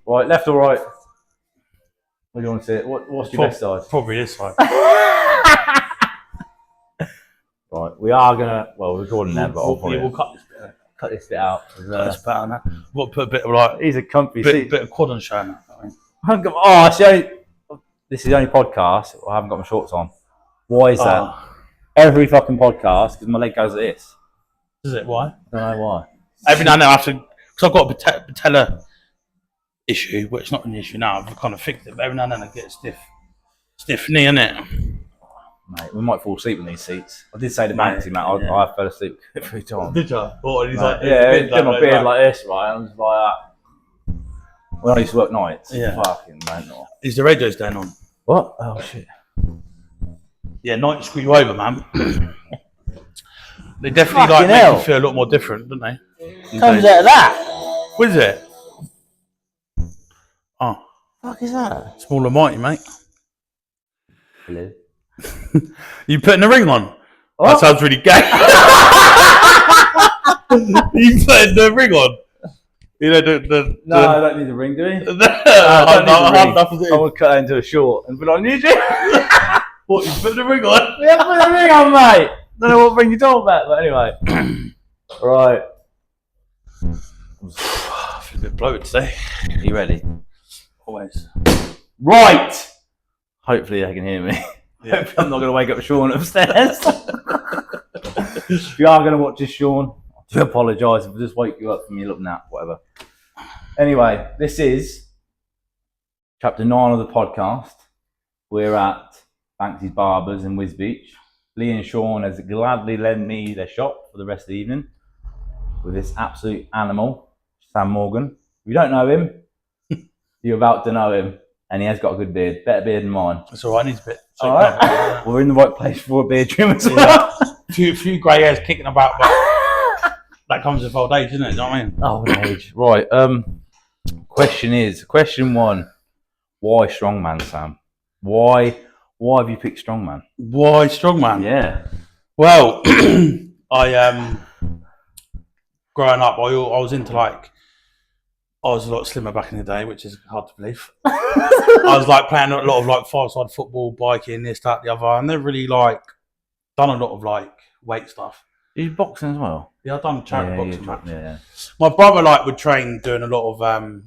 Right, left or right? What do you want to see it? What's your best side? Probably this side. Right, we are gonna. Well, we're recording now, but we'll cut this bit out. That's better now. We'll put a bit of like. He's a comfy seat. Bit of quad on show now. This is the only podcast I haven't got my shorts on. Why is that? Every fucking podcast, because my leg goes like this. Is it? Why? I don't know why. Every now and then I have to, because I've got a patella issue, but it's not an issue now. I've kind of fixed it, but every now and then I get a stiff knee, innit? Mate, we might fall asleep in these seats. I did say to Banksy, mate, I fell asleep every time. Did you? Or he's like, get my beard like this, right? I'm just like that. When I used to work nights, fucking mental. Is the radio staying on? What? Oh shit. Yeah, night screw you over, man. They definitely make you feel a lot more different, don't they? Comes out of that. What is it? Oh. Fuck is that? Small and mighty, mate. Hello. You putting the ring on? What? That sounds really gay. You putting the ring on? You know No, I don't need the ring, do we? I don't need the ring. I would cut that into a short and be like, need you? What, you putting the ring on? Yeah, put the ring on, mate. Don't know what ring you're talking about, but anyway. Right. I feel a bit bloated today. Are you ready? Always. Right. Hopefully they can hear me. Yeah. Hopefully I'm not going to wake up Sean upstairs. If you are going to watch this, Sean, I do apologise if I just wake you up from your little nap, whatever. Anyway, this is chapter 9 of the podcast. We're at Banksy's Barbers in Wisbeach. Lee and Sean has gladly lent me their shop for the rest of the evening with this absolute animal, Sam Morgan. If you don't know him, you're about to know him, and he has got a good beard, better beard than mine. That's all right, needs a bit. All right, we're in the right place for a beard trim as well. Few grey hairs kicking about, but that comes with old age, isn't it? You know what I mean? Old age, right. Question one: why strongman, Sam? Why have you picked strongman? Why strongman? Yeah. Well, I growing up, I was into like. I was a lot slimmer back in the day, which is hard to believe. I was like playing a lot of like five-side football, biking, this, that, the other. I never really like done a lot of like weight stuff. You boxing as well? Yeah, I've done charity boxing match. Yeah. My brother would train doing a lot of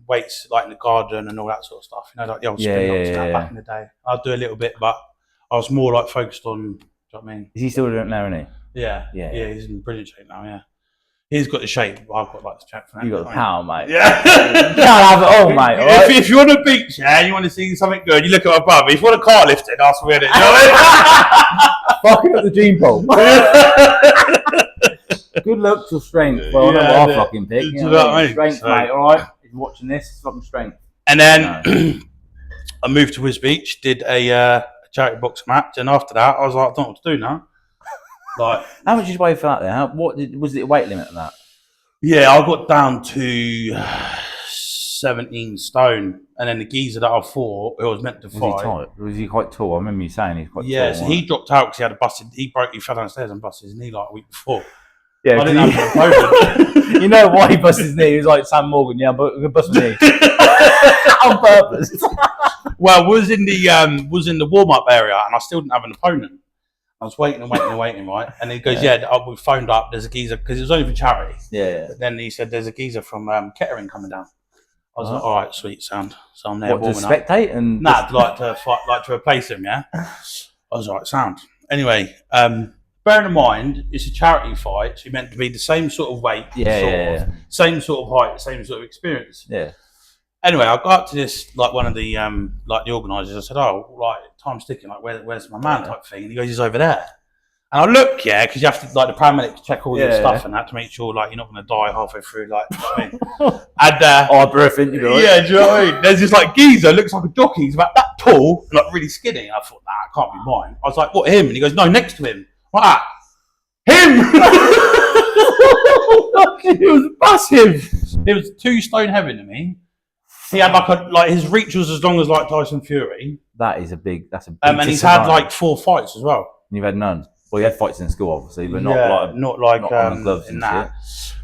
weights like in the garden and all that sort of stuff. You know, like the old spin-ups back in the day. I'd do a little bit, but I was more like focused on. Do you know what I mean? Is he still doing it now, isn't he? Yeah. He's in brilliant shape now. Yeah. He's got the shape. I've got like the shape. You got the power, mate. Yeah. You can't have it all, mate. Right? If you're on a beach, yeah, you want to see something good, you look at my brother. If you want a car lifting, ask me in it. You know what I mean? Fucking up the gene pool. Good looks or strength? Well, I know what I fucking pick. You know what I mean? Strength, mate. All right. If you're watching this, it's fucking strength. And then I moved to Wisbeach, did a charity box match, and after that, I was like, I don't know what to do now. Like, how much did you weigh for that then? Was it a weight limit on that? Yeah, I got down to 17 stone, and then the geezer that I fought, it was meant to fight. Was he tight? Was he quite tall? I remember you saying he's quite tall. Yeah, so he dropped out because he had a busted. He fell downstairs and busted his knee like a week before. Yeah, I didn't have an opponent. You know why he busted his knee? He was like Sam Morgan. Yeah, but we bust my knee on purpose. Well, was in the warm up area, and I still didn't have an opponent. I was waiting, right? And he goes, we phoned up, there's a geezer, because it was only for charity. Yeah. But then he said, there's a geezer from Kettering coming down. I was like, all right, sweet, sound. So I'm there warming up. Spectate? And Nah, like to fight, like to replace him, yeah? I was like, sound. Anyway, bearing in mind, it's a charity fight, so you're meant to be the same sort of weight, same sort of height, same sort of experience. Yeah. Anyway, I got up to this, like one of the the organisers. I said, "Oh, right, time's ticking. Like, where's my man?" type thing. And he goes, "He's over there." And I look, because you have to the paramedics check all your stuff and that to make sure you're not going to die halfway through. Like, you know what I mean? And breathing, you know. Yeah, do you know what I mean? There's this geezer, looks like a jockey. He's about that tall, really skinny. And I thought, nah, it can't be mine. I was like, what, him? And he goes, no, next to him. What? Him? That's him. He was 2 stone heavier than me. He had his reach was as long as Tyson Fury. That's a big. And he's had 4 fights as well. You've had none. Well, you had fights in school, obviously, but not on the gloves in that.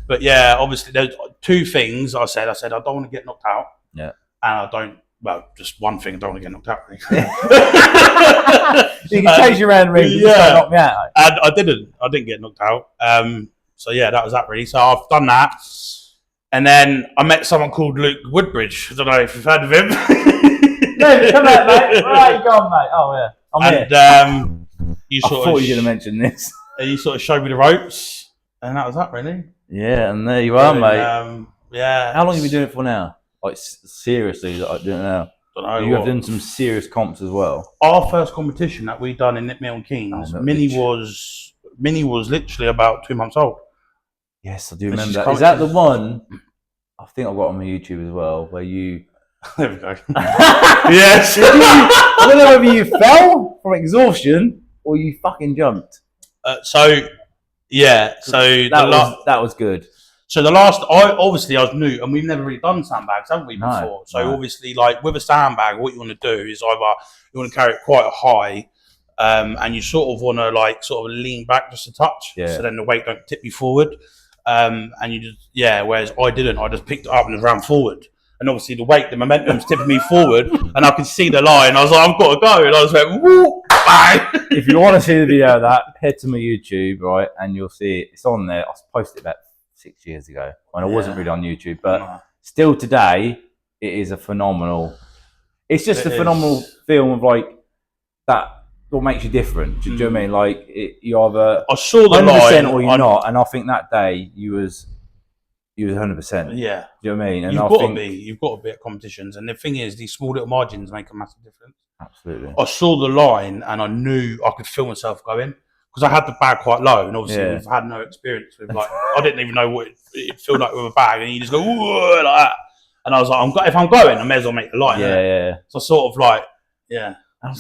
But yeah, obviously there's two things I said. I don't want to get knocked out. Yeah. And I don't. Well, just one thing. I don't want to get knocked out. You can chase your around the ring. Yeah. Just don't knock me out. And I didn't get knocked out. So yeah, that was that really. So I've done that. And then I met someone called Luke Woodbridge. I don't know if you've heard of him. No, come out, mate. Right, you gone, mate. Oh yeah. I'm here. I thought you were going to mention this. You sort of showed me the ropes, and that was that really. Yeah, and there you are, mate. Yeah. How long have you been doing it for now? Like seriously, like doing it now. You have done some serious comps as well. Our first competition that we done in Milton Keynes, Minnie was literally about 2 months old. Yes, I do remember that. Is that the one? I think I've got on my YouTube as well, where you. There we go. Yes. I don't know whether you fell from exhaustion or you fucking jumped. So that was good. So the last, I was new, and we've never really done sandbags, haven't we, before? No, so obviously, like with a sandbag, what you want to do is either you want to carry it quite high, and you sort of want to sort of lean back just a touch, so then the weight don't tip you forward, and you just whereas I didn't, I just picked it up and just ran forward, and obviously the momentum's tipping me forward, and I could see the line. I was like, I've got to go, and I was like, whoop, bang. If you want to see the video of that, head to my YouTube, right, and you'll see it. It's on there. I posted it about 6 years ago when I wasn't really on YouTube, but still today it is a phenomenal. It's just a phenomenal film of like that. What makes you different? Do you know what I mean? Like you either I saw the 100% line or you're not, and I think that day you was 100%. Yeah. Do you know what I mean? And you've got to be at competitions, and the thing is, these small little margins make a massive difference. Absolutely. I saw the line and I knew I could feel myself going. Because I had the bag quite low, and obviously we've had no experience with I didn't even know what it'd feel like with a bag, and you just go like that. And I was like, if I'm going, I may as well make the line. Yeah. So sort of I'm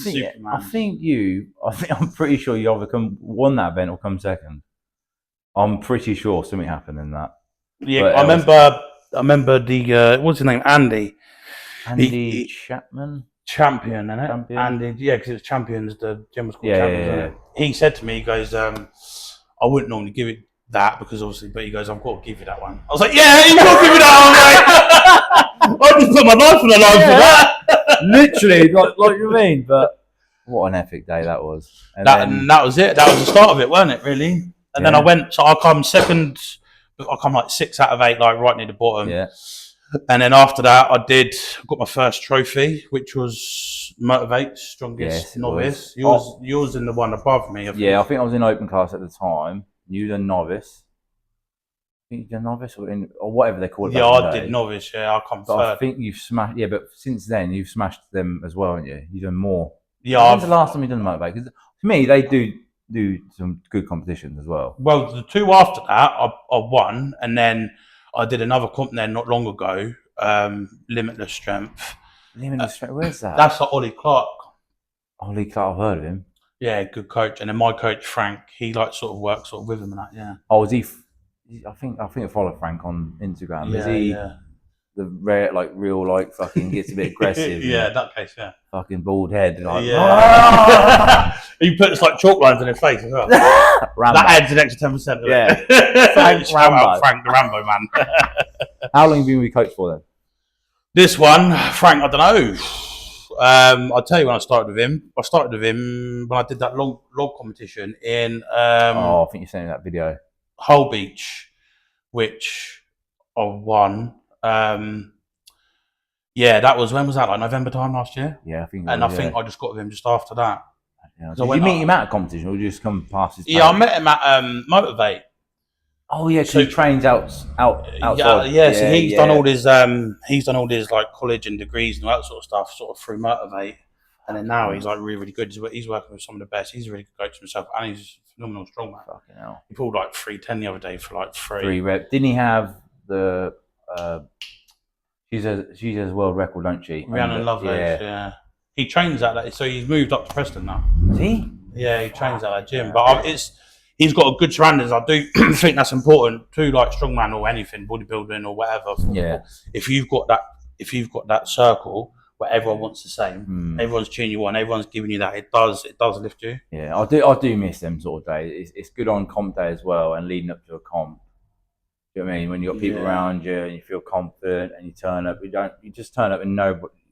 pretty sure you either won that event or come second. I'm pretty sure something happened in that. Yeah, but I remember the what's his name, Andy Chapman. Champion, innit? Champion. And because it was Champions, the gym was called Champions, isn't it? He said to me, he goes, I wouldn't normally give it that because obviously, but he goes, I've got to give you that one. I was like, yeah, you've got to give me that one, mate. I just put my life on the line for that. Literally, like you mean, but what an epic day that was. And that was it. That was the start of it, wasn't it, really? And then I come second, I come like 6 out of 8, like right near the bottom. Yeah. And then after that, I got my first trophy, which was Motivate Strongest Novice. Yours in the one above me. I think I was in open class at the time. You were novice. I think you're novice or whatever they call it. Yeah, I did novice. Yeah, I come third. I think you've smashed. Yeah, but since then you've smashed them as well, haven't you? You've done more. Yeah. When's the last time you've done Motivate? Because to me, they do some good competitions as well. Well, the 2 after that, I won, and then I did another comp there not long ago, Limitless Strength. Limitless Strength, where's that? That's like Ollie Clark. Ollie Clark, I've heard of him. Yeah, good coach. And then my coach, Frank, he works with him and that, yeah. Oh, is he? I think I follow Frank on Instagram. Yeah, is he the rare, real, fucking gets a bit aggressive? Yeah, in that case, yeah. Fucking bald head. He puts chalk lines in his face as well. That adds an extra 10%. Yeah. Frank the Rambo man. How long have you been with coach for then? This one, Frank, I don't know. I'll tell you when I started with him. I started with him when I did that log competition in I think you're saying that video. Hull Beach, which I won. That was, when was that? Like November time last year? Yeah, I think. I think I just got with him just after that. Yeah. Did you meet him at a competition, or did you just come past his? Yeah, I met him at Motivate. Oh yeah, so he trains outside. Yeah. So he's done all his college and degrees and all that sort of stuff, sort of through Motivate. And then now he's really, really good. He's working with some of the best. He's a really good coach himself, and he's a phenomenal strongman. Fucking hell. He pulled 310 the other day for 3. 3 reps. Didn't he have the? She says world record, don't she? Rhiannon Lovelace. Yeah. He trains at that, so he's moved up to Preston now. Is he? Yeah, he trains at that gym, but he's got a good surroundings. I do think that's important to strongman or anything, bodybuilding or whatever. Yeah. If you've got that circle where everyone wants the same, everyone's cheering you on, everyone's giving you that, it does lift you. Yeah, I do miss them sort of days. It's good on comp day as well, and leading up to a comp. Do you know what I mean? When you got people around you and you feel confident and you turn up, you just turn up and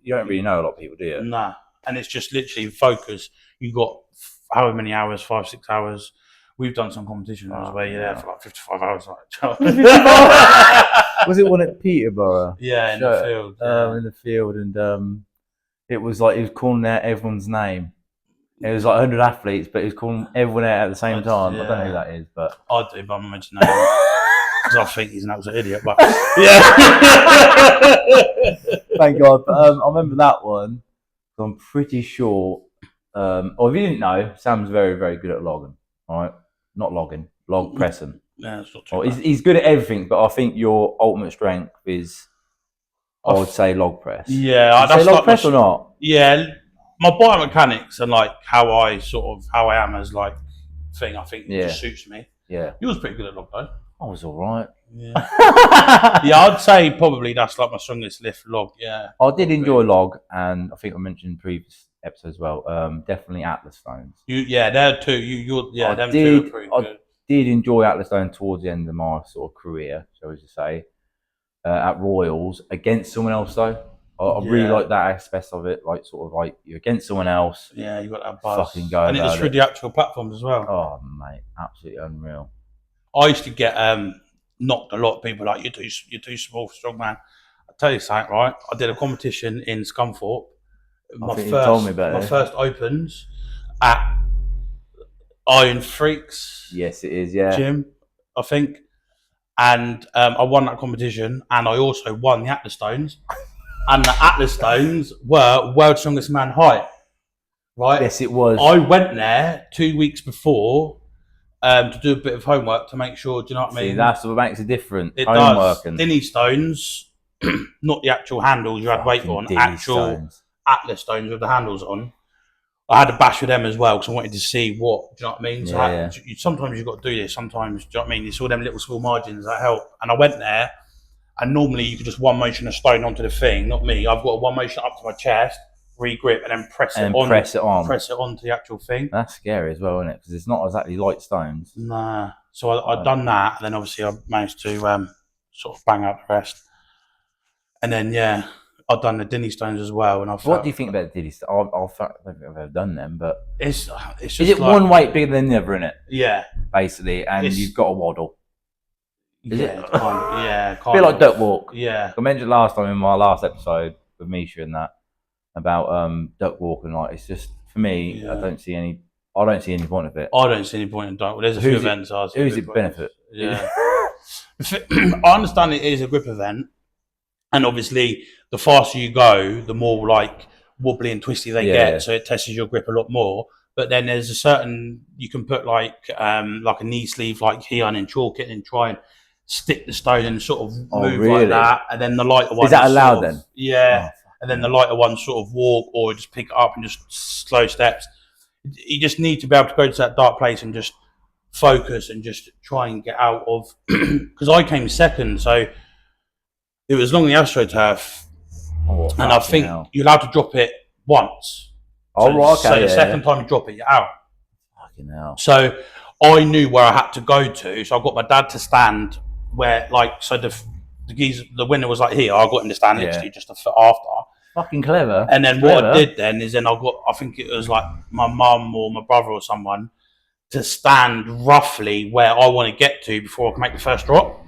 you don't really know a lot of people, do you? Nah, and it's just literally focus. You got however many hours, 5, 6 hours. We've done some competitions where you're there for like 55 hours. Was it one at Peterborough? Yeah, in the field. Yeah. In the field, and it was like he was calling out everyone's name. It was like 100 athletes, but he was calling everyone out at the same time. I don't know who that is, but I do, but I'm mentioning name because I think he's an absolute idiot. But yeah, thank God. But I remember that one. I'm pretty sure. Or if you didn't know, Sam's very, very good at logging. All right, not logging, log pressing. Yeah, it's not too bad. He's good at everything, but I think your ultimate strength is, I would say, log press. Yeah, that's log press or not? Yeah, my biomechanics and like how I am as like thing, I think it just suits me. Yeah, you was pretty good at log though. I was all right. Yeah, yeah, I'd say probably that's like my strongest lift log. Yeah, I did enjoy log, and I think I mentioned in previous episodes as well. Definitely Atlas stones. They're two. Them two are pretty good. Did enjoy Atlas stone towards the end of my sort of career, shall we just say, at Royals against someone else though. I really like that aspect of it, like sort of like you're against someone else. Yeah, you got that buzz. Fucking go. And it was through the actual platforms as well. Oh mate, absolutely unreal. I used to get knocked a lot of people like you're too small for strongman. I'll tell you something, right? I did a competition in Scunthorpe. My first opens at Iron Freaks. Yes, it is. Yeah, gym, I think, and I won that competition, and I also won the Atlas Stones, and the Atlas Stones were world's strongest man height. Right? Yes, it was. I went there 2 weeks before to do a bit of homework to make sure. Do you know what I mean? See, that's what makes it different. It homework does. Dinny stones, not the actual handles you had weight on, actual stones. Atlas Stones with the handles on. I had a bash with them as well because I wanted to see what, do you know what I mean? So sometimes you've got to do this, sometimes, do you know what I mean? It's all them little small margins that help. And I went there, and normally you could just one motion a stone onto the thing, not me. I've got a one motion up to my chest, re-grip, and then press it onto the actual thing. That's scary as well, isn't it? Because it's not exactly light stones. Nah. So I'd done that, and then obviously I managed to sort of bang out the rest. And then, I've done the Dinny stones as well, and What do you think about the Dinny stones? I don't think I've ever done them, but it's just is it like, one weight bigger than the other in it? Yeah, basically, and you've got a waddle. Is it? Kind a bit like duck walk. Yeah, I mentioned last time in my last episode with Misha and that about duck walk, and like it's just for me. I don't see any point of it. I don't see any point in duck walk. There's a few events. Who's it benefit? Yeah, I understand it is a grip event. And obviously, the faster you go, the more like wobbly and twisty they get. So it tests your grip a lot more. But then there's a certain, you can put like a knee sleeve like here and chalk it and try and stick the stone and sort of move like that. And then the lighter one. Is that allowed then? Yeah. And then the lighter ones sort of walk or just pick it up and just slow steps. You just need to be able to go to that dark place and just focus and just try and get out of, because I came second. So it was along the AstroTurf, and I think you're allowed to drop it once. So the second time you drop it, you're out. Fucking hell. So I knew where I had to go to, so I got my dad to stand where, like, so the winner was like here. I got him to stand literally just a foot after. Fucking clever. And then what I did then is I think it was like my mum or my brother or someone to stand roughly where I want to get to before I can make the first drop.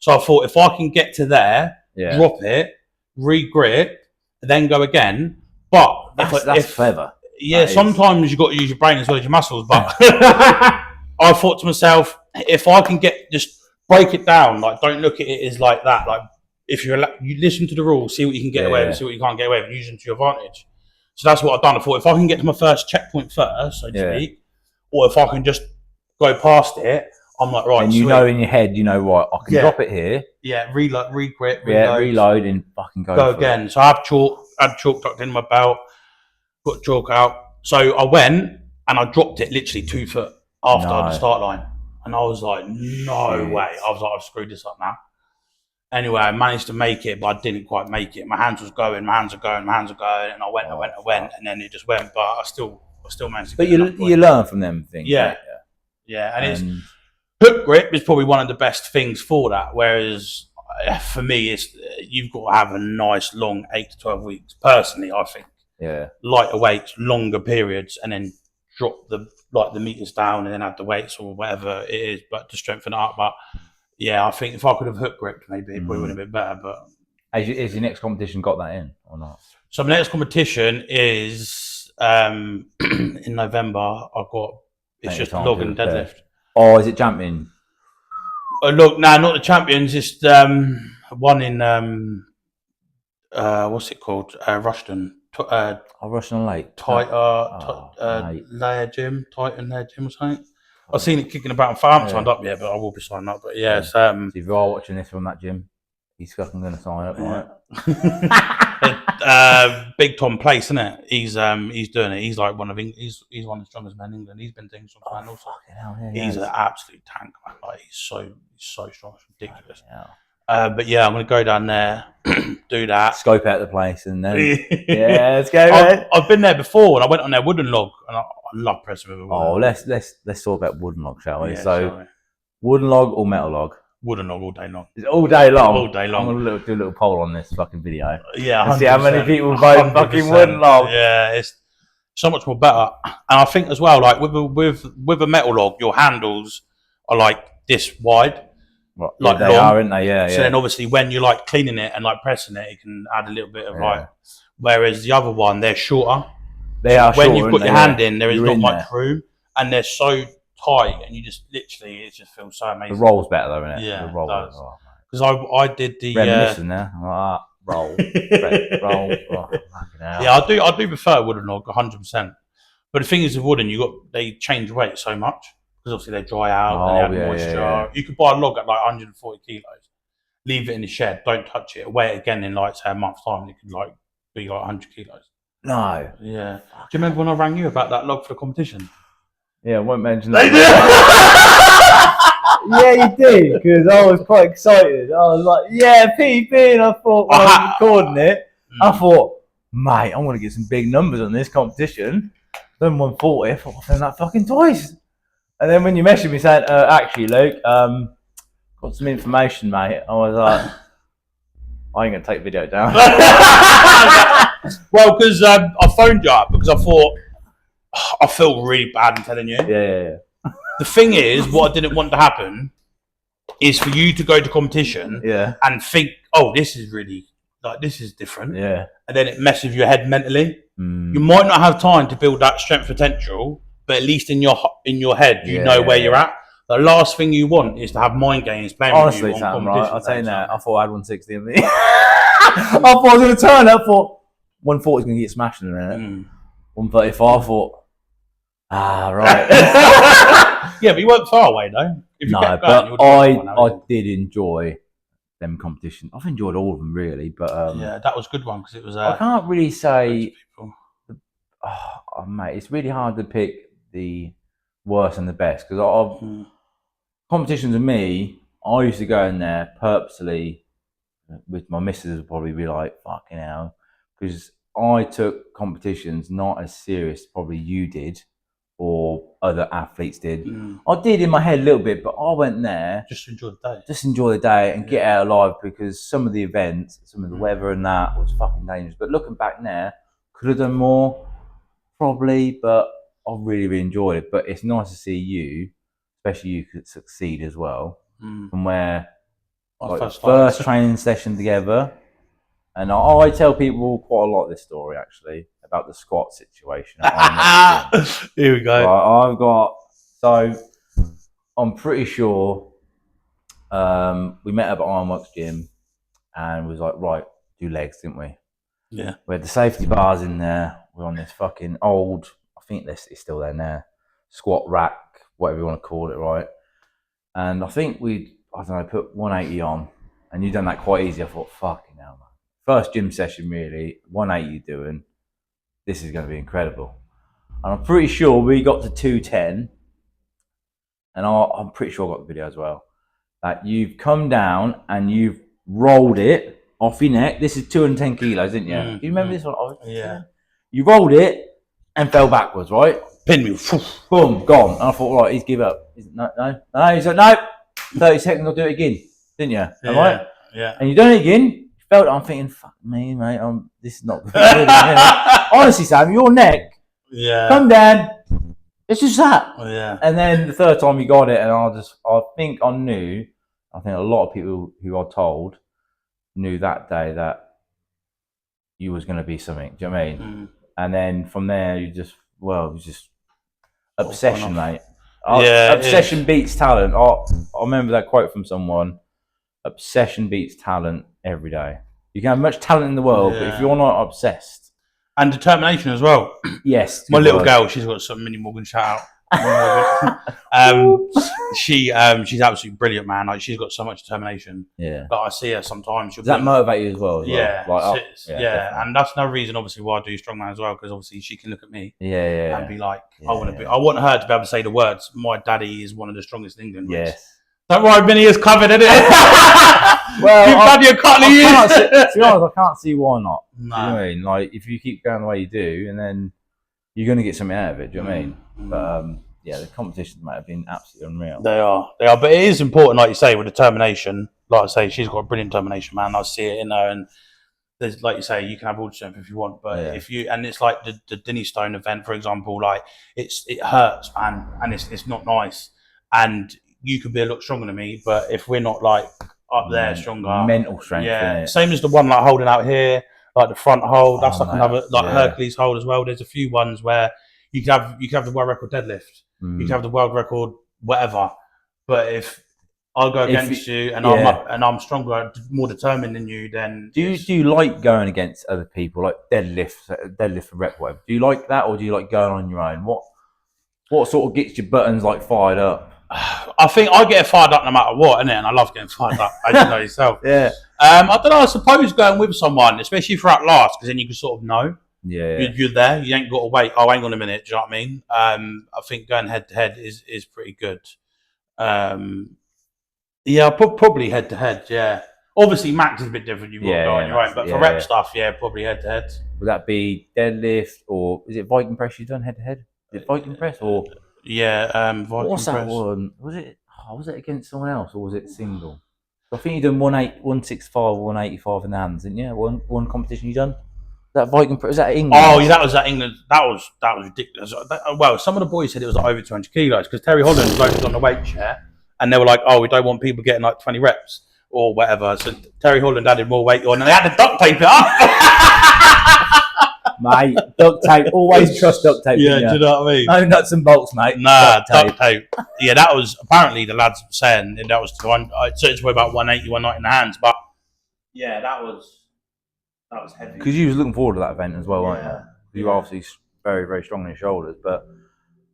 So I thought if I can get to there, drop it, re-grip, then go again. But that's clever. Yeah, sometimes you've got to use your brain as well as your muscles. But I thought to myself, if I can just break it down, like don't look at it as like that. Like if you listen to the rules, see what you can get away with, see what you can't get away with, use them to your advantage. So that's what I've done. I thought if I can get to my first checkpoint first, so to speak, or if I can just go past it, I'm like, right. And you know in your head, you know, right, I can drop it here. Yeah, re-grip, reload. Yeah, reload and fucking go again. It. So I had chalk tucked in my belt, put chalk out. So I went and I dropped it literally 2 foot after the start line. And I was like, no way. I was like, I've screwed this up now. Anyway, I managed to make it, but I didn't quite make it. My hands were going, and I went, and then it just went. But I still managed to. But you learn from them things. Yeah, and it's hook grip is probably one of the best things for that. Whereas for me, it's you've got to have a nice long 8 to 12 weeks. Personally, I think. Yeah. Lighter weights, longer periods, and then drop the meters down, and then add the weights or whatever it is, but to strengthen it up. But yeah, I think if I could have hook gripped, maybe it probably would have been better. But has your next competition got that in or not? So my next competition is in November. I've got just log and deadlift. Oh, is it champion? Look, no, not the champions. Just one in what's it called? Rushton. Rushton Lake. Layer Gym, Titan Layer Gym or something. I've seen it kicking about. I haven't signed up yet, but I will be signing up. But yeah, so if you are watching this from that gym, he's fucking going to sign up, right? Big Tom Place, isn't it? He's doing it. He's like one of the strongest men in England. He's been doing some finals. He's an absolute tank, man. Like he's so strong, it's ridiculous. But yeah, I'm gonna go down there, do that, scope out the place, and then let's go. I've been there before, and I went on their wooden log, and I love pressing with a wooden log. Let's talk about wooden log, shall we? Wooden log or metal log? Wooden log all day long. All day long. All day long. I'm gonna do a little poll on this fucking video. Yeah, and see how many people vote fucking wooden log. Yeah, it's so much more better. And I think as well, like with a metal log, your handles are like this wide. Right. Like they are, aren't they? Yeah. So then obviously when you're like cleaning it and like pressing it, you can add a little bit of like. Whereas the other one, they're shorter. They are shorter. When you put your hand in, there is not much room, and they're so tight, and you just literally, it just feels so amazing. The roll's better though, isn't it? Yeah, the roll does. Because I did the reminiscing there. Roll. Roll. Yeah, I do prefer wooden log 100%. But the thing is with wooden, they change weight so much because obviously they dry out and they add moisture. Yeah. You could buy a log at like 140 kilos, leave it in the shed, don't touch it, weigh it again in like say a month's time, it could like be like 100 kilos. No. Yeah. Do you remember when I rang you about that log for the competition? Yeah, I won't mention that. Yeah, you did, because I was quite excited. I was like, yeah, PB, and I thought, when I was recording it, I thought, mate, I want to get some big numbers on this competition. Then 140, I thought, I've done that fucking twice. And then when you messaged me saying, actually, Luke, got some information, mate, I was like, I ain't going to take video down. Well, because I phoned you up, because I thought, I feel really bad in telling you. Yeah. The thing is, what I didn't want to happen is for you to go to competition and think, oh, this is really, like, this is different. Yeah. And then it messes with your head mentally. You might not have time to build that strength potential, but at least in your head, you know where you're at. The last thing you want is to have mind games playing with you on competition. Right, I'll tell you that. I thought I had 160 in me. I thought I was going to turn up. I thought 140 is going to get smashed in a minute. 135, I thought, right. Yeah, but you weren't far away though. No, but I did enjoy them competitions. I've enjoyed all of them really, but yeah, that was a good one because it was. I can't really say. Mate, it's really hard to pick the worst and the best because competitions with me, I used to go in there purposely with my missus would probably be like, fucking hell, because I took competitions not as serious probably you did or other athletes did. I did in my head a little bit, but I went there just to enjoy the day. Just enjoy the day and get out alive because some of the events, some of the weather and that was fucking dangerous. But looking back now, could have done more, probably, but I really, really enjoyed it. But it's nice to see you, especially you, could succeed as well. From where first training session together. And I tell people quite a lot of this story actually about the squat situation. Here we go. Right, I'm pretty sure we met up at Ironworks gym and was like, right, do legs, didn't we? Yeah. We had the safety bars in there. We're on this fucking old, I think it's still there now, squat rack, whatever you want to call it, right? And I think put 180 on and you've done that quite easy. I thought, fucking hell, man. First gym session, really, 180 doing. This is going to be incredible. And I'm pretty sure we got to 210. And I'm pretty sure I got the video as well. That you've come down and you've rolled it off your neck. This is 210 kilos, didn't you? Do you remember this one? Yeah. You rolled it and fell backwards, right? pinned me. Boom, gone. And I thought, right, he's give up. No. He's like, no. 30 seconds, I'll do it again. Didn't you? Am I right? Yeah. And you done it again. You felt it. I'm thinking, fuck me, mate. This is not good. Honestly, Sam, your neck. Yeah. Come down. It's just that. Yeah. And then the third time you got it, and I think I knew. I think a lot of people who I told knew that day that you was going to be something. Do you know what I mean? And then from there, it was just obsession, mate. Obsession beats talent. I remember that quote from someone. Obsession beats talent every day. You can have much talent in the world, but if you're not obsessed. And determination as well. Yes. My little girl, she's got some Mini Morgan shout out. She's absolutely brilliant, man. Like, she's got so much determination. Yeah. But I see her sometimes. Does that motivate you as well? Yeah. Like, and that's another reason, obviously, why I do strongman as well, because obviously she can look at me. And be like, I want her to be able to say the words. My daddy is one of the strongest in England. Yes. Don't worry, Vinny is covered, isn't it? Well, you've had your couple of years. To be honest, I can't see why not. No. Do you know what I mean? Like, if you keep going the way you do, and then you're going to get something out of it. Do you know what I mean? But the competitions might have been absolutely unreal. They are. But it is important, like you say, with determination. Like I say, she's got a brilliant determination, man. I see it in her, and there's, like you say, you can have all the strength if you want, but if you, and it's like the Dinny Stone event, for example, like it hurts, man, and it's not nice, and you could be a lot stronger than me, but if we're not like up there stronger, mental strength, same as the one like holding out here, like the front hold, that's like another Hercules hold as well. There's a few ones where you can have the world record deadlift, you can have the world record whatever, but if I'll go against you and I'm stronger, more determined than you, then do you like going against other people, like deadlift for rep, whatever? Do you like that, or do you like going on your own? What sort of gets your buttons like fired up? I think I get fired up no matter what, innit? And I love getting fired up, as you know yourself. I don't know. I suppose going with someone, especially for at last, because then you can sort of know. You're there. You ain't got to wait. Oh, hang on a minute. Do you know what I mean? I think going head to head is pretty good. Probably head to head. Yeah. Obviously, max is a bit different. You've got to go on your own. But for rep stuff, probably head to head. Would that be deadlift, or is it Viking press you've done head to head? Is it Viking press or? Viking what's that press. one? Was it against someone else, or was it single? I think you done 165, 185 in the hands, didn't you? One competition you done? That Viking press, was that England? Oh, yeah, that was at England. That was ridiculous. Well, some of the boys said it was like over 200 kilos because Terry Holland was loaded on the weight chair, and they were like, "Oh, we don't want people getting like 20 reps or whatever." So Terry Holland added more weight on, and they had to duct tape it up. Mate, duct tape. Always trust duct tape. Yeah, do you know what I mean? No nuts and bolts, mate. Nah, duct tape. Yeah, that was apparently the lads saying that was it's about 180, 190 in the hands, but yeah, that was heavy. Because you was looking forward to that event as well, weren't you? You were obviously very, very strong in your shoulders, but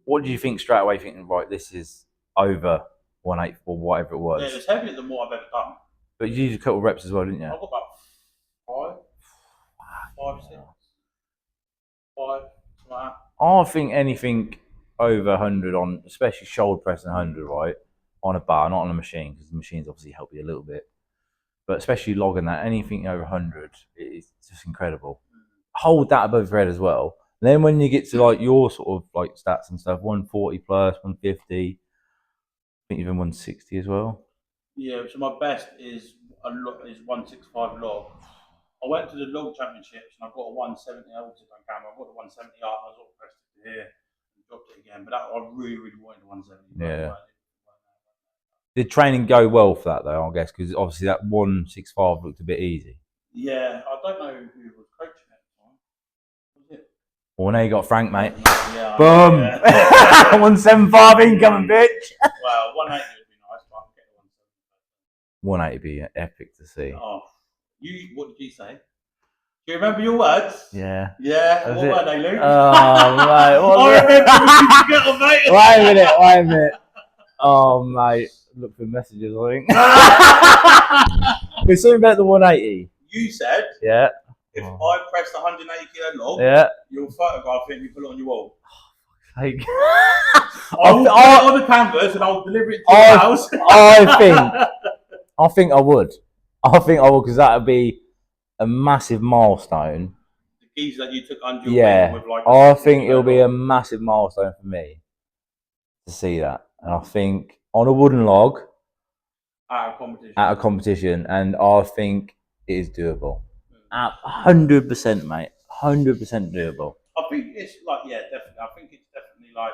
what did you think straight away? Thinking, right, this is over 180 or whatever it was. Yeah, it was heavier than what I've ever done. But you used a couple of reps as well, didn't you? I got about 5, 6. 5, like that. I think anything over 100 on, especially shoulder press and 100, right, on a bar, not on a machine, because the machines obviously help you a little bit. But especially logging that, anything over 100, it's just incredible. Hold that above your head as well. And then when you get to like your sort of like stats and stuff, 140 plus, 150, I think even 160 as well. Yeah, so my best is 165 log. I went to the log championships and I got a 170. I also done camera. I got the 170 up. I was all pressed it here and dropped it again. But I really, really wanted the 170. Yeah. Did training go well for that though? I guess because obviously that 165 looked a bit easy. Yeah, I don't know who was coaching at the time. Was it? Well, now you got Frank, mate. Yeah. Boom. 175 incoming, bitch. Well, 180 would be nice, but I can get the 170. 180 would be epic to see. Oh. What did you say? Do you remember your words? Yeah. Yeah. What were they, Luke? Oh, mate. I remember what you mate. Wait a minute. Oh, mate. Look for messages, I think. There's something about the 180. You said, if I pressed 180 kilo log, you'll photograph it and you put it on your wall. Like, I'll put it on the canvas and I'll deliver it to your house. I think I would because that would be a massive milestone skis that you took under your wing with like. I think it'll be a massive milestone for me to see that, and I think on a wooden log at a competition, and I think it is doable. 100%, mate. 100% doable. I think it's like definitely. I think it's definitely like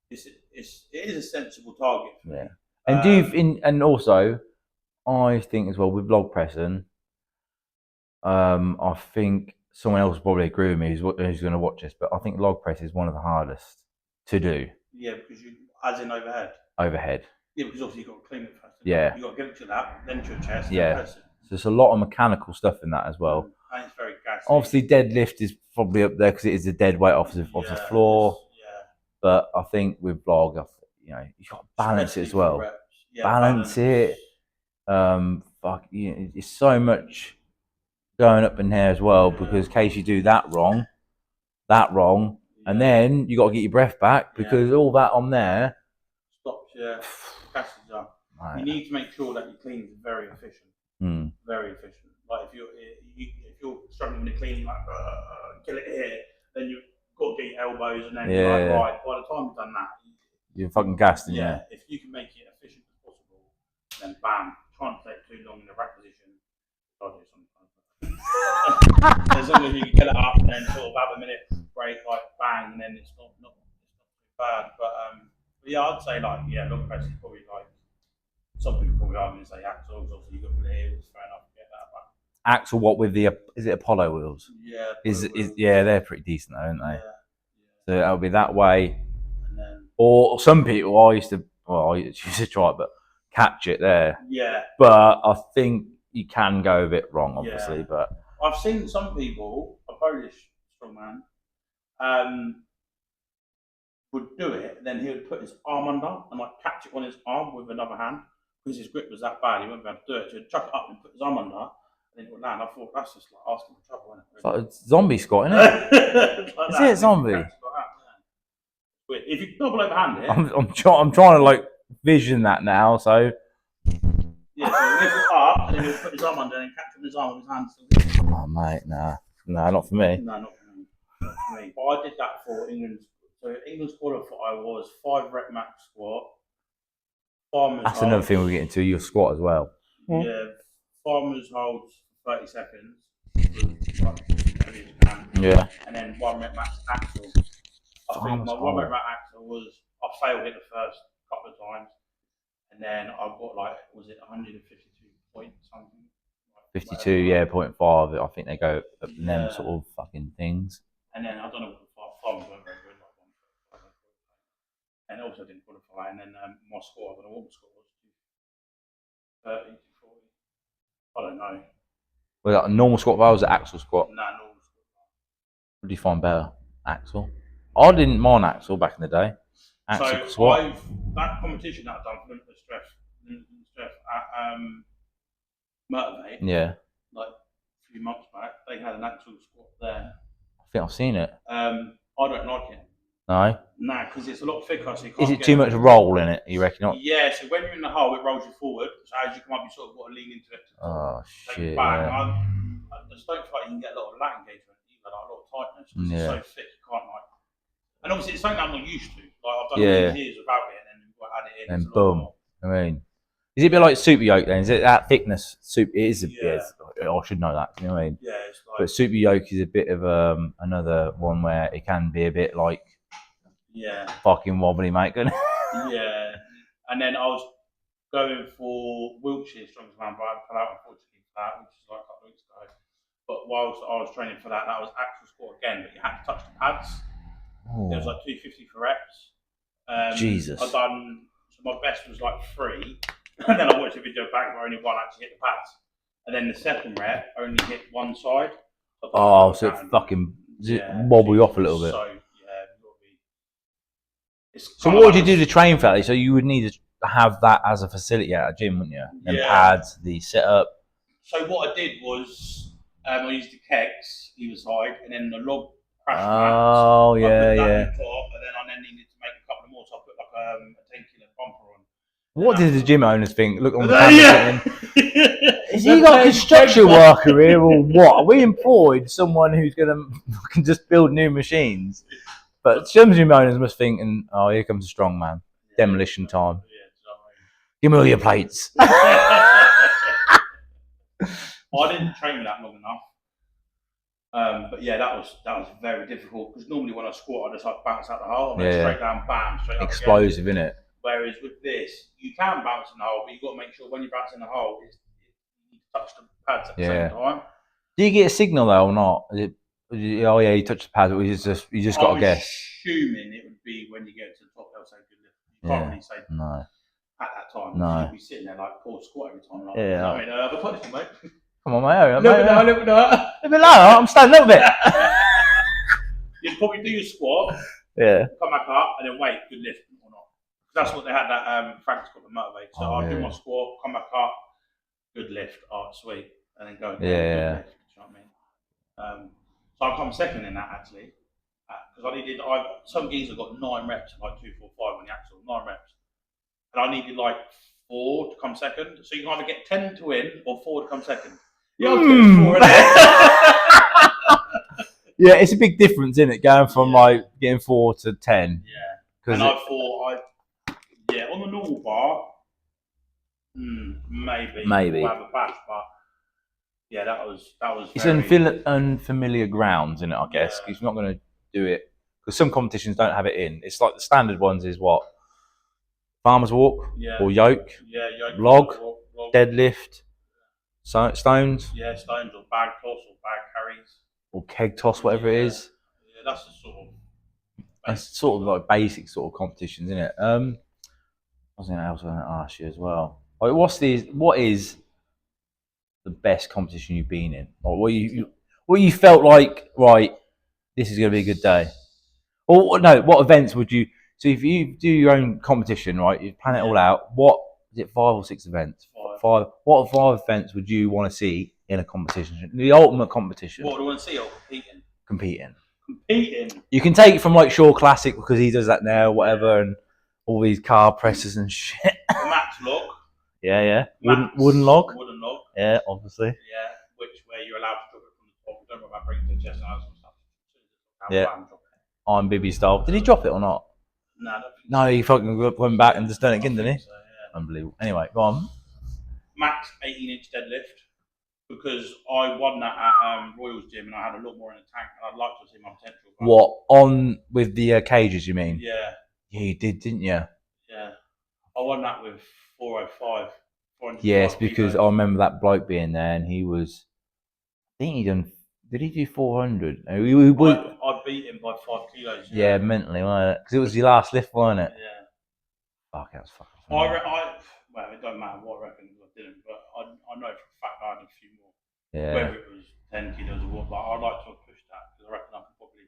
it is a sensible target. Yeah, and and also I think as well with log pressing, I think someone else will probably agree with me who's going to watch this, but I think log press is one of the hardest to do. Yeah, because as in overhead. Overhead. Yeah, because obviously you've got to clean it first. Yeah. You've got to get it to that, then to your chest. Yeah. Press it. So there's a lot of mechanical stuff in that as well. And it's very gassy. Obviously, deadlift is probably up there because it is the dead weight off the floor. Yeah. But I think with log, you've got to balance it as well. Yeah, balance it. It's so much going up in here as well because in case you do that wrong, and then you got to get your breath back because all that on there stops your passes up. Right. You need to make sure that your clean is very efficient. Very efficient. Like if you're struggling with cleaning, like kill it here, then you've got to get your elbows, and then you're like, right, by the time you've done that, you're fucking gassed. Yeah. If you can make it efficient as possible, then bam. Try not to take too long in the rack position. I do sometimes. As long as you can get it up and then sort of have a minute break, like bang, and then it's not too bad. But yeah, I'd say like log press is probably like some people probably are going to say axle. Obviously you've got the heels, fair enough. Get that. But axle, what with the is it Apollo wheels? Yeah. They're pretty decent, though, aren't they? Yeah. So it'll be that way. And then, or some people I used to try it, but catch it there. Yeah. But I think you can go a bit wrong, obviously. Yeah. But I've seen some people, a Polish strongman, would do it, and then he would put his arm under and like catch it on his arm with another hand because his grip was that bad. He wouldn't be able to do it. So he'd chuck it up and put his arm under, and then it would land. I thought that's just like asking for trouble, isn't it? It's like a zombie squat, isn't it? Is it zombie? If you double overhand it, I'm trying to like vision that now. So yeah, so he lift it up and then he'll put his arm under and catch with his arm with his hands. Oh mate, nah, not for me. No, not for me. Not for me. But I did that for England's. So England's qualifier was 5 rep max squat. That's another thing we're getting to. Your squat as well. Yeah, farmers holds 30 seconds. Yeah. And then 1 rep max axle. I think my 1 rep max axle was I failed it the first couple of times, and then I got like 152 point something. 52, yeah, 0.5. I think they go up in them sort of fucking things. And then I don't know what the farmers weren't very good. And also didn't qualify. And then my score, I don't know what my score was. 30 to 40. I don't know. Was that a normal squat bar or was it axle squat? No, normal squat bar. What do you find better? Axle? I didn't mind axle back in the day. Axle squat. That competition that I've done for the stress at Motivate. Yeah. Like a few months back, they had an axle squat there. I think I've seen it. I don't like it. No? Nah, because it's a lot thicker. So is it too much roll in it, you reckon? Yeah, so when you're in the hole, it rolls you forward. So as you come up, you sort of got to lean into it. Oh, shit. Yeah. I just don't feel like you can get a lot of lat engagement either, like a lot of tightness. Because it's so thick, you can't like. And obviously, it's something I'm not used to. Like, I've done all these years without it, and then you've got to add it in. And boom. I mean, is it a bit like super yoke then? Is it that thickness? It is a bit. I should know that. You know what I mean? Yeah, it's like. But super yoke is a bit of another one where it can be a bit like. Yeah. Fucking wobbly, mate. Yeah. And then I was going for Wiltshire Strongest Man, but I put out unfortunately for that, which is like a couple of weeks ago. But whilst I was training for that was axle squat again, but you had to touch the pads. Oh. It was like 250 for reps. Jesus. I've done, so my best was like 3. And then I watched a video back where only one actually hit the pads. And then the second rep only hit one side. So it fucking wobble you off a little bit. So what would you do to train for that? So you would need to have that as a facility at a gym, wouldn't you? And pads, the setup. So what I did was I used the kegs either side, and then the log crash mats. Oh yeah. On top, and then I needed to make a couple more, so I put like a 10-kilo bumper on. What did the gym owners think? Look on the camera. Is he got a construction worker here or what? Are we employed someone who's going to just build new machines? But some of your owners must thinking, oh, here comes a strong man. Demolition time. Give me all your plates. I didn't train that long enough. But yeah, that was very difficult because normally when I squat, I just like bounce out the hole and then straight down, bam, straight up. Explosive, isn't it? Whereas with this, you can bounce in the hole, but you've got to make sure when you bounce in the hole, you touch the pads at the same time. Do you get a signal though or not? Is it, oh yeah, you touch the pads, but you just got to guess. Assuming it would be when you get to the top, they'll say good lift. You can't really say no at that time. No. You'll be sitting there like poor squat every time. Like, yeah. I mean, but put this one, mate. Come on, mate. A little bit lower. I'm standing a little bit. You'd probably do your squat. Yeah. Come back up and then wait, good lift or not. That's what they had that Frank's got to motivate. So I'll do my squat, come back up, good lift, sweet, and then go again. Good lift, you know what I mean? So I come second in that actually, because some geese have got 9 reps, like 2, 4, 5 on the axle, 9 reps, and I needed like 4 to come second. So you can either get 10 to win or 4 to come second. Yeah, yeah, it's a big difference, isn't it? Going from like getting 4 to 10. Yeah, and I thought on the normal bar, maybe we'll have a bash, but yeah, that was. It's unfamiliar grounds, isn't it? I guess because you're not going to do it because some competitions don't have it in. It's like the standard ones is what farmer's walk or yoke, log, deadlift, stones. Yeah, stones or bag toss or bag carries or keg toss, whatever it is. Yeah, that's the sort of. That's sort of like basic sort of competitions, isn't it? I was going to ask you as well. Like, what is the best competition you've been in? Or what you felt like? Right, this is going to be a good day. Or no, what events would you? So if you do your own competition, right, you plan it all out. What is it? 5 or 6 events? 5. What 5 events would you want to see in a competition? The ultimate competition. What do you want to see? Or competing. You can take it from like Shaw Classic because he does that now, whatever, and all these car presses and shit. Max log. Yeah. Wooden log. Yeah, obviously. Yeah, where you're allowed to drop it from the top. Don't worry about bringing it to the chest and stuff. Yeah. I'm Bibby style. Did he drop it or not? No, I don't think no, he fucking went back and just done it again, didn't he? So, yeah. Unbelievable. Anyway, go on. Max 18-inch deadlift. Because I won that at Royal's gym and I had a lot more in the tank and I'd like to see my potential. What, on with the cages, you mean? Yeah. Yeah, you did, didn't you? Yeah. I won that with 405. Yes, because I remember that bloke being there and he was, I think he done, did he do 400? I beat him by 5 kilos. Yeah, mentally, wasn't it? Because it was your last lift, wasn't it? Yeah. Fuck, that was fucking funny. Well, it don't matter what I reckon I didn't, but I know for a fact I had a few more. Yeah. Whether it was 10 kilos or what, but I'd like to have pushed that because I reckon I could probably,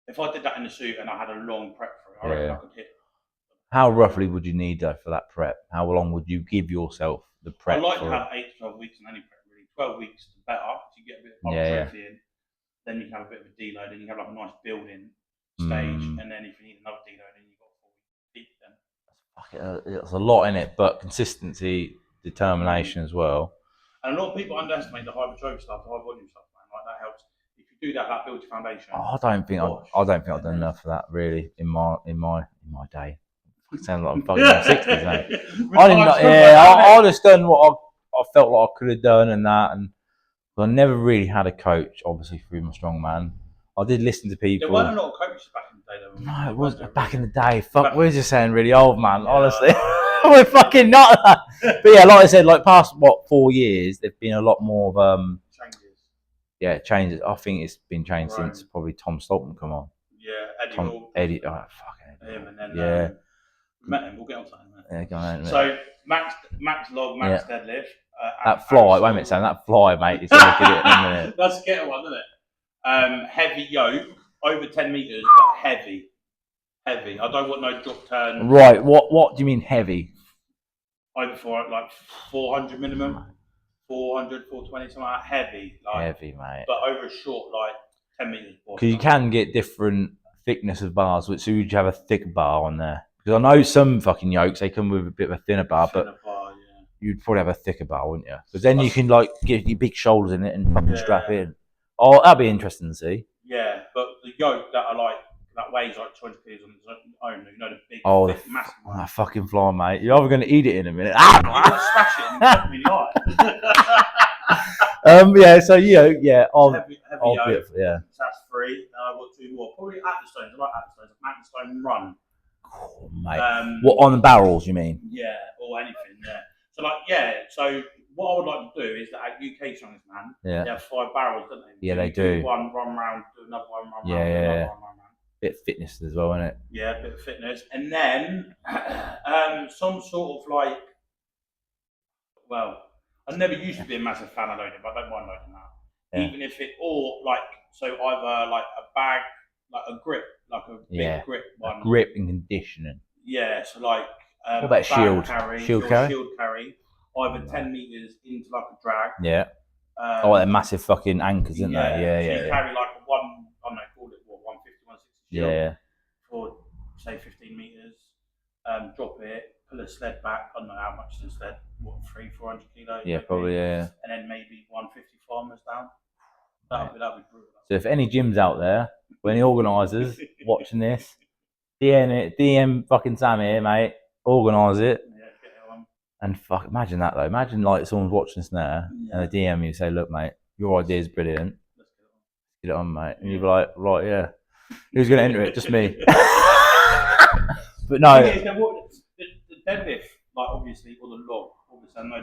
if I did that in the suit and I had a long prep for it, I reckon I could hit. How roughly would you need though for that prep? How long would you give yourself the prep? I'd like to have 8 to 12 weeks in any prep, really. 12 weeks is better to get a bit of hypertrophy in. Then you can have a bit of a deload, and you have like a nice building stage, and then if you need another deload, then you've got 4 weeks peak then. It's a lot in it, but consistency, determination as well. And a lot of people underestimate the hypertrophy stuff, the high volume stuff, man. Like that helps. If you do that, that builds your foundation. I don't think I've done enough of that really in my day. It sounds like I'm fucking in my 60s, mate. I just done what I felt like I could have done and that, and I never really had a coach, obviously through my strongman. I did listen to people. There weren't a lot of coaches back in the day, though. No, it was back in the day. Fuck, we're just saying really old, man. Honestly, we're fucking not that. But yeah, like I said, like past 4 years, there've been a lot more of changes. Yeah, changes. I think it's been changed since probably Tom Stoltman come on. Yeah, Eddie. Oh, fucking him, and then we met him. We'll get on to him. Yeah, go on. So Max log, Max deadlift. That fly, wait a minute, Sam. That fly, mate. It's gonna get it in a minute. That's a get one, isn't it? Heavy yoke, over 10 meters, but heavy. I don't want no drop turn. Right. What do you mean heavy? Over for like 400 minimum, 400, 420, something like that. Heavy, mate. But over a short, like 10 meters. Because you can get different thickness of bars. So would you have a thick bar on there? Because I know some fucking yokes they come with a bit of a thinner bar, but you'd probably have a thicker barrel, wouldn't you? Because then you can like get your big shoulders in it and fucking strap in. Oh, that'd be interesting to see. Yeah, but the yoke that weighs like 200 kilos on its own. You know, the big, thick, massive one. That fucking fly, mate. You're either going to eat it in a minute. You're gonna smash it and pop me in the eye. Yeah. So I'll heavy be yeah. So that's 3. I've got 2 more. Probably Atlas-Stones. I like Atlas-Stones. Mountain Stone Run. Oh, mate. What on the barrels? You mean? Yeah, or anything. Yeah. So So what I would like to do is that at UK Strongest Man, they have 5 barrels, don't they? Yeah, they do. One run round, do another one, run round, Yeah. another one, run round. Bit of fitness as well, isn't it? Yeah, a bit of fitness, and then some sort of like. Well, I never used to be a massive fan of loading, but I don't mind loading now. Yeah. Even if it either like a bag, like a grip, like a big grip one. Grip and conditioning. Yeah, so like what about shield carry? Shield carry. Either 10 meters into like a drag. Yeah. They're massive fucking anchors, aren't they? Yeah. So you carry like I don't know, call it 150, 160 shield for say 15 meters. Drop it, pull a sled back. I don't know how much is a sled. 300-400 kilos? Yeah, probably. Yeah. And then maybe 150 farmers down. That'd be brutal. So if any gyms out there, or any organisers watching this, DM fucking Sam here, mate. Organise it. Yeah, get it on. And imagine that though. Imagine like someone's watching this now and they DM you, say, "Look, mate, your idea is brilliant. Let's get it on, mate." And you'd be like, "Right, yeah. Who's going to enter it? Just me." But no. The deadlift, like obviously, or the log, obviously, I know